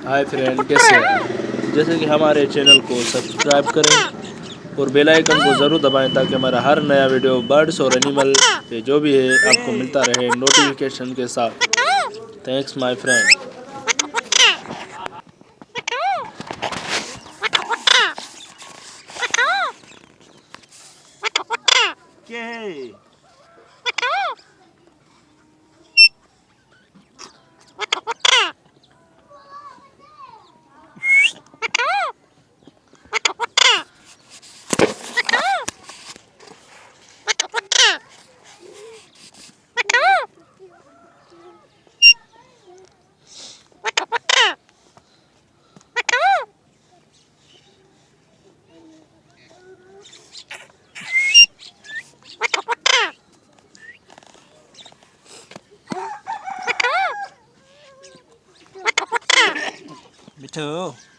Hi friend, कैसे हैं? जैसे कि हमारे चैनल को सब्सक्राइब करें और बेल आइकन को ज़रूर दबाएं ताकि हमारा हर नया वीडियो बर्ड्स और एनिमल पे जो भी है आपको मिलता रहे नोटिफिकेशन के साथ। Thanks my friend. क्या है? मिठो